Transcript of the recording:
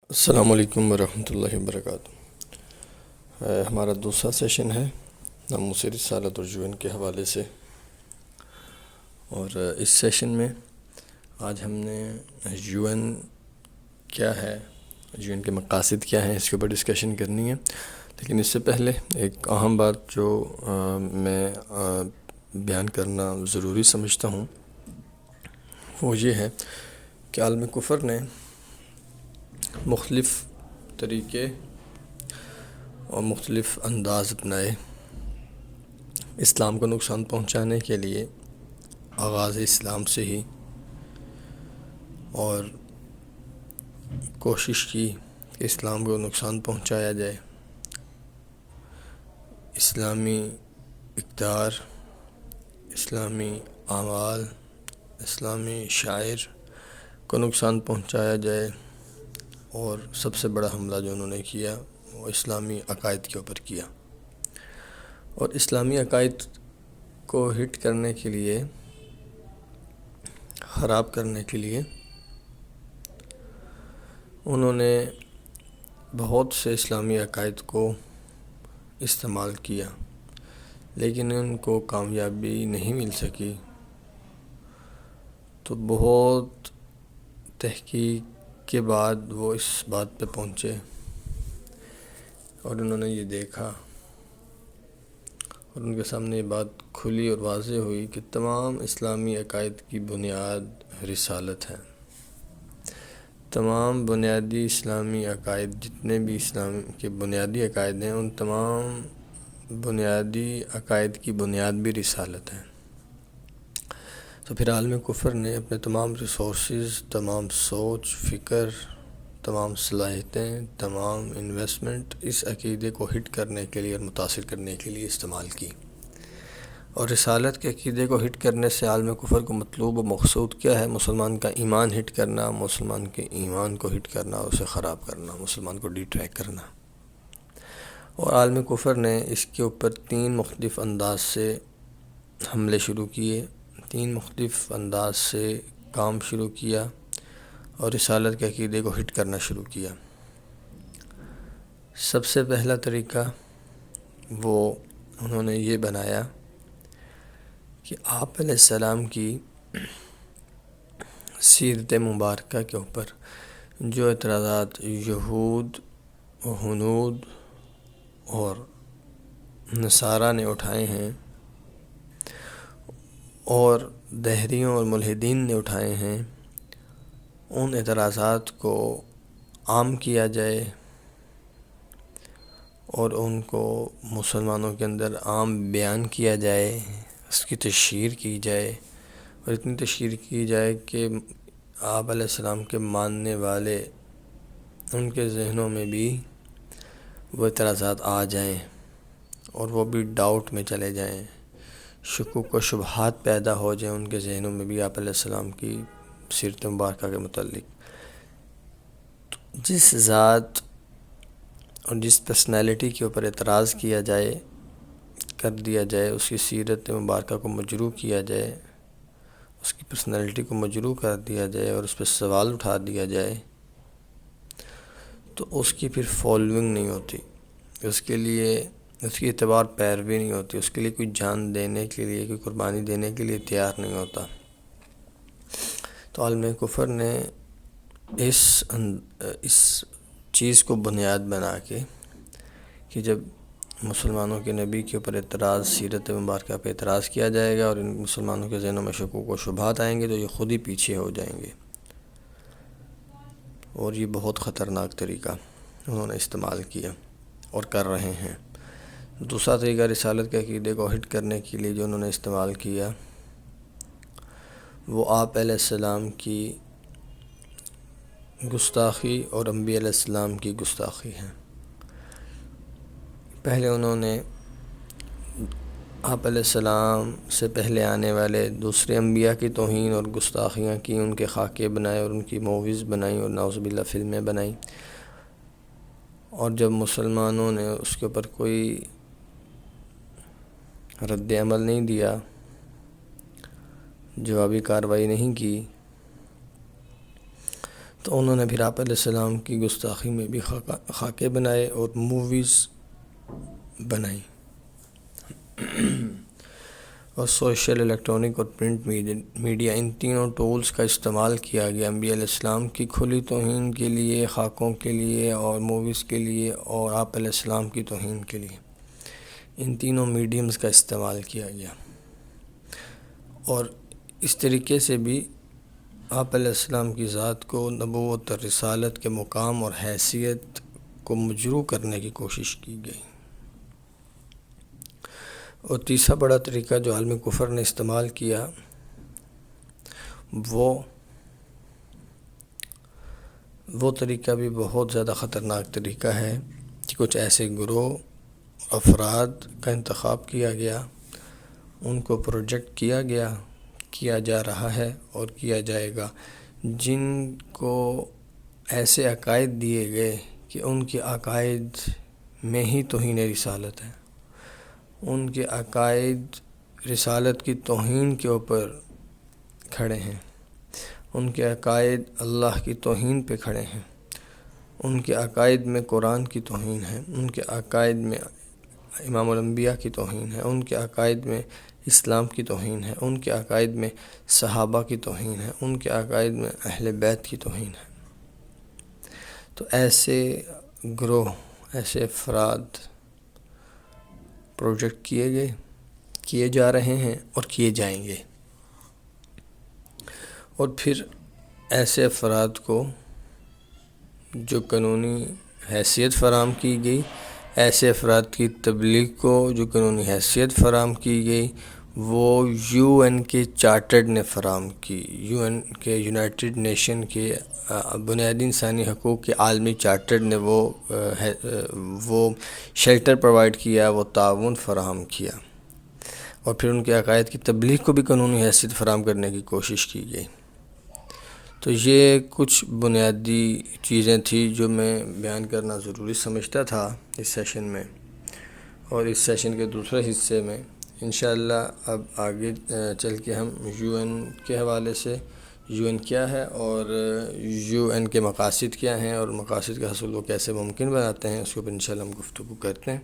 السلام علیکم ورحمۃ اللہ وبرکاتہ۔ ہمارا دوسرا سیشن ہے ناموس رسالت اور یو این کے حوالے سے، اور اس سیشن میں آج ہم نے یو این کیا ہے، یو این کے مقاصد کیا ہیں، اس کے اوپر ڈسکشن کرنی ہے۔ لیکن اس سے پہلے ایک اہم بات جو میں بیان کرنا ضروری سمجھتا ہوں وہ یہ ہے کہ عالم کفر نے مختلف طریقے اور مختلف انداز اپنائے اسلام کو نقصان پہنچانے کے لیے، آغاز اسلام سے ہی، اور کوشش کی کہ اسلام کو نقصان پہنچایا جائے، اسلامی اقدار، اسلامی اعمال، اسلامی شاعر کو نقصان پہنچایا جائے، اور سب سے بڑا حملہ جو انہوں نے کیا وہ اسلامی عقائد کے اوپر کیا۔ اور اسلامی عقائد کو ہٹ کرنے کے لیے، خراب کرنے کے لیے انہوں نے بہت سے اسلامی عقائد کو استعمال کیا، لیکن ان کو کامیابی نہیں مل سکی۔ تو بہت تحقیق کے بعد وہ اس بات پہ پہنچے اور انہوں نے یہ دیکھا اور ان کے سامنے یہ بات کھلی اور واضح ہوئی کہ تمام اسلامی عقائد کی بنیاد رسالت ہے۔ تمام بنیادی اسلامی عقائد، جتنے بھی اسلام کے بنیادی عقائد ہیں، ان تمام بنیادی عقائد کی بنیاد بھی رسالت ہے۔ تو پھر عالم کفر نے اپنے تمام ریسورسز، تمام سوچ، فکر، تمام صلاحیتیں، تمام انویسٹمنٹ اس عقیدے کو ہٹ کرنے کے لیے اور متاثر کرنے کے لیے استعمال کی۔ اور رسالت کے عقیدے کو ہٹ کرنے سے عالم کفر کو مطلوب و مقصود کیا ہے؟ مسلمان کا ایمان ہٹ کرنا، مسلمان کے ایمان کو ہٹ کرنا، اسے خراب کرنا، مسلمان کو ڈی ٹریک کرنا۔ اور عالم کفر نے اس کے اوپر 3 مختلف انداز سے حملے شروع کیے، 3 مختلف انداز سے کام شروع کیا اور رسالت کے عقیدے کو ہٹ کرنا شروع کیا۔ سب سے پہلا طریقہ وہ انہوں نے یہ بنایا کہ آپ علیہ السلام کی سیرت مبارکہ کے اوپر جو اعتراضات یہود و ہنود اور نصارہ نے اٹھائے ہیں اور دہریوں اور ملحدین نے اٹھائے ہیں، ان اعتراضات کو عام کیا جائے اور ان کو مسلمانوں کے اندر عام بیان کیا جائے، اس کی تشہیر کی جائے، اور اتنی تشہیر کی جائے کہ آپ علیہ السلام کے ماننے والے ان کے ذہنوں میں بھی وہ اعتراضات آ جائیں اور وہ بھی ڈاؤٹ میں چلے جائیں، شکوک و شبہات پیدا ہو جائیں ان کے ذہنوں میں بھی آپ علیہ السلام کی سیرت مبارکہ کے متعلق۔ جس ذات اور جس پرسنالٹی کے اوپر اعتراض کیا جائے، کر دیا جائے، اس کی سیرت مبارکہ کو مجروح کیا جائے، اس کی پرسنالٹی کو مجروح کر دیا جائے اور اس پہ سوال اٹھا دیا جائے، تو اس کی پھر فالوئنگ نہیں ہوتی، اس کے لیے اس کی اعتبار پیروی نہیں ہوتی، اس کے لیے کوئی جان دینے کے لیے، کوئی قربانی دینے کے لیے تیار نہیں ہوتا۔ تو عالم کفر نے اس چیز کو بنیاد بنا کے کہ جب مسلمانوں کے نبی کے اوپر اعتراض، سیرت مبارکہ پہ اعتراض کیا جائے گا اور ان مسلمانوں کے ذہنوں میں شکوک و شبہات آئیں گے تو یہ خود ہی پیچھے ہو جائیں گے، اور یہ بہت خطرناک طریقہ انہوں نے استعمال کیا اور کر رہے ہیں۔ دوسرا طریقہ رسالت کے عقیدے کو ہٹ کرنے کے لیے جو انہوں نے استعمال کیا وہ آپ علیہ السلام کی گستاخی اور انبیاء علیہ السلام کی گستاخی ہے۔ پہلے انہوں نے آپ علیہ السلام سے پہلے آنے والے دوسرے انبیاء کی توہین اور گستاخیاں کی، ان کے خاکے بنائے اور ان کی موویز بنائیں اور نعوذ باللہ فلمیں بنائیں، اور جب مسلمانوں نے اس کے اوپر کوئی رد عمل نہیں دیا، جوابی کارروائی نہیں کی، تو انہوں نے پھر آپ علیہ السلام کی گستاخی میں بھی خاکے بنائے اور موویز بنائی، اور سوشل، الیکٹرانک اور پرنٹ میڈیا، ان تینوں ٹولز کا استعمال کیا گیا انبیاء علیہ السلام کی کھلی توہین کے لیے، خاکوں کے لیے اور موویز کے لیے، اور آپ علیہ السلام کی توہین کے لیے۔ ان تینوں میڈیمز کا استعمال کیا گیا، اور اس طریقے سے بھی آپ علیہ السلام کی ذات کو، نبوت اور رسالت کے مقام اور حیثیت کو مجروح کرنے کی کوشش کی گئی۔ اور تیسرا بڑا طریقہ جو عالم کفر نے استعمال کیا وہ طریقہ بھی بہت زیادہ خطرناک طریقہ ہے کہ کچھ ایسے گروہ افراد کا انتخاب کیا گیا، ان کو پروجیکٹ کیا جا رہا ہے اور کیا جائے گا، جن کو ایسے عقائد دیے گئے کہ ان کے عقائد میں ہی توہین رسالت ہے، ان کے عقائد رسالت کی توہین کے اوپر کھڑے ہیں، ان کے عقائد اللہ کی توہین پہ کھڑے ہیں، ان کے عقائد میں قرآن کی توہین ہے، ان کے عقائد میں امام الانبیاء کی توہین ہے، ان کے عقائد میں اسلام کی توہین ہے، ان کے عقائد میں صحابہ کی توہین ہے، ان کے عقائد میں اہل بیت کی توہین ہے۔ تو ایسے گروہ، ایسے افراد پروجیکٹ کیے جا رہے ہیں اور کیے جائیں گے، اور پھر ایسے افراد کو جو قانونی حیثیت فراہم کی گئی، ایسے افراد کی تبلیغ کو جو قانونی حیثیت فراہم کی گئی، وہ یو این کے چارٹرڈ نے فراہم کی، یو این کے یونائٹڈ نیشن کے بنیادی انسانی حقوق کے عالمی چارٹر نے وہ شیلٹر پرووائڈ کیا، وہ تعاون فراہم کیا، اور پھر ان کے عقائد کی تبلیغ کو بھی قانونی حیثیت فراہم کرنے کی کوشش کی گئی۔ تو یہ کچھ بنیادی چیزیں تھیں جو میں بیان کرنا ضروری سمجھتا تھا اس سیشن میں، اور اس سیشن کے دوسرے حصے میں انشاءاللہ اب آگے چل کے ہم یو این کے حوالے سے، یو این کیا ہے اور یو این کے مقاصد کیا ہیں، اور مقاصد کا حصول کو کیسے ممکن بناتے ہیں، اس کے اوپر انشاءاللہ ہم گفتگو کرتے ہیں۔